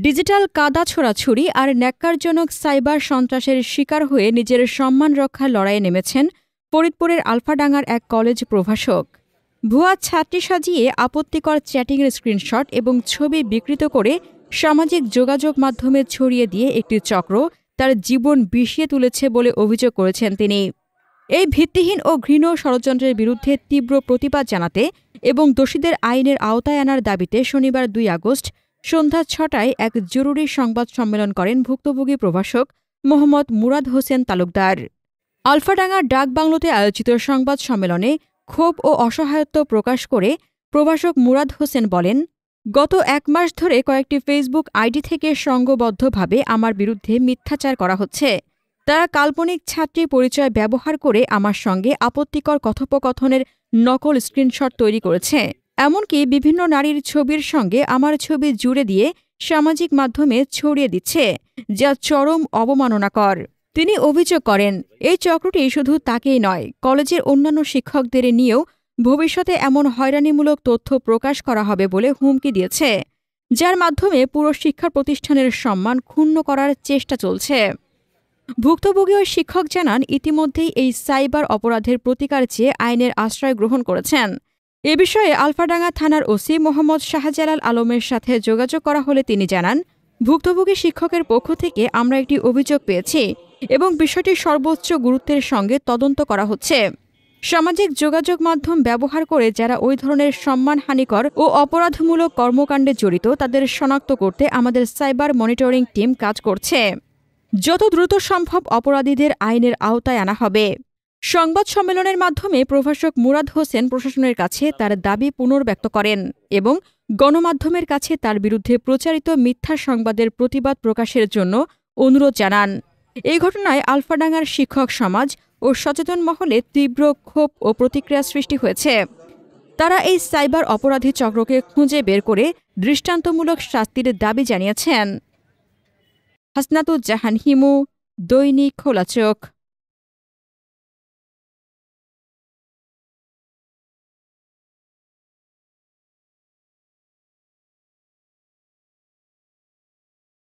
Digital কাদা ছোড়াছুড়ি আর ন্যাক্কারজনক সাইবার সন্ত্রাসের শিকার হয়ে নিজের সম্মান রক্ষার লড়াইয়ে নেমেছেন ফরিদপুরের আলফাডাঙ্গার এক কলেজ প্রভাষক। ভুয়া ছাত্রী সাজিয়ে আপত্তিকর চ্যাটিংয়ের স্ক্রিনশট এবং ছবি বিকৃত করে সামাজিক যোগাযোগ মাধ্যমে ছড়িয়ে দিয়ে একটি চক্র তার জীবন বিষিয়ে তুলেছে বলে অভিযোগ করেছেন তিনি। এই ভিত্তিহীন ও ঘৃণ ষড়যন্ত্রের বিরুদ্ধে তীব্র প্রতিবাদ জানাতে এবং দোষীদের আইনের আওতায় আনার দাবিতে শনিবার ২ আগস্ট সন্ধ্যা ৬টায় এক জরুরি সংবাদ সম্মেলন করেন ভুক্তভোগী প্রভাষক মোহাম্মদ মুরাদ হোসেন তালুকদার। আলফাডাঙ্গার ডাকবাংলোতে আয়োজিত সংবাদ সম্মেলনে ক্ষোভ ও অসহায়ত্ব প্রকাশ করে প্রভাষক মুরাদ হোসেন বলেন, গত ১ মাস ধরে কয়েকটি ফেসবুক আইডি থেকে সংঘবদ্ধভাবে আমার বিরুদ্ধে মিথ্যাচার করা হচ্ছে। তারা কাল্পনিক ছাত্রী পরিচয় ব্যবহার করে আমার সঙ্গে আপত্তিকর কথোপকথনের নকল স্ক্রিনশট তৈরি করেছে। এমনকি বিভিন্ন নারীর ছবির সঙ্গে আমার ছবি জুড়ে দিয়ে সামাজিক মাধ্যমে ছড়িয়ে দিচ্ছে, যা চরম অবমাননাকর। তিনি অভিযোগ করেন, এই চক্রটি শুধু তাকেই নয়, কলেজের অন্যান্য শিক্ষকদের নিয়েও ভবিষ্যতে এমন হয়রানিমূলক তথ্য প্রকাশ করা হবে বলে হুমকি দিয়েছে, যার মাধ্যমে পুরো শিক্ষা প্রতিষ্ঠানের সম্মান ক্ষুণ্ণ করার চেষ্টা চলছে। ভুক্তভোগী ওই শিক্ষক জানান, ইতিমধ্যেই এই সাইবার অপরাধের প্রতিকার চেয়ে আইনের আশ্রয় গ্রহণ করেছেন। এ বিষয়ে আলফাডাঙ্গা থানার ওসি মোহাম্মদ শাহজালাল আলমের সাথে যোগাযোগ করা হলে তিনি জানান, ভুক্তভোগী শিক্ষকের পক্ষ থেকে আমরা একটি অভিযোগ পেয়েছি এবং বিষয়টি সর্বোচ্চ গুরুত্বের সঙ্গে তদন্ত করা হচ্ছে। সামাজিক যোগাযোগ মাধ্যম ব্যবহার করে যারা ওই ধরনের সম্মানহানিকর ও অপরাধমূলক কর্মকাণ্ডে জড়িত তাদের শনাক্ত করতে আমাদের সাইবার মনিটরিং টিম কাজ করছে। যত দ্রুত সম্ভব অপরাধীদের আইনের আওতায় আনা হবে। সংবাদ সম্মেলনের মাধ্যমে প্রভাষক মুরাদ হোসেন প্রশাসনের কাছে তার দাবি পুনর্ব্যক্ত করেন এবং গণমাধ্যমের কাছে তার বিরুদ্ধে প্রচারিত মিথ্যা সংবাদের প্রতিবাদ প্রকাশের জন্য অনুরোধ জানান। এই ঘটনায় আলফাডাঙ্গার শিক্ষক সমাজ ও সচেতন মহলে তীব্র ক্ষোভ ও প্রতিক্রিয়া সৃষ্টি হয়েছে। তারা এই সাইবার অপরাধী চক্রকে খুঁজে বের করে দৃষ্টান্তমূলক শাস্তির দাবি জানিয়েছেন। হাসনাতুজ্জাহান হিমু, দৈনিক খোলা চোখ।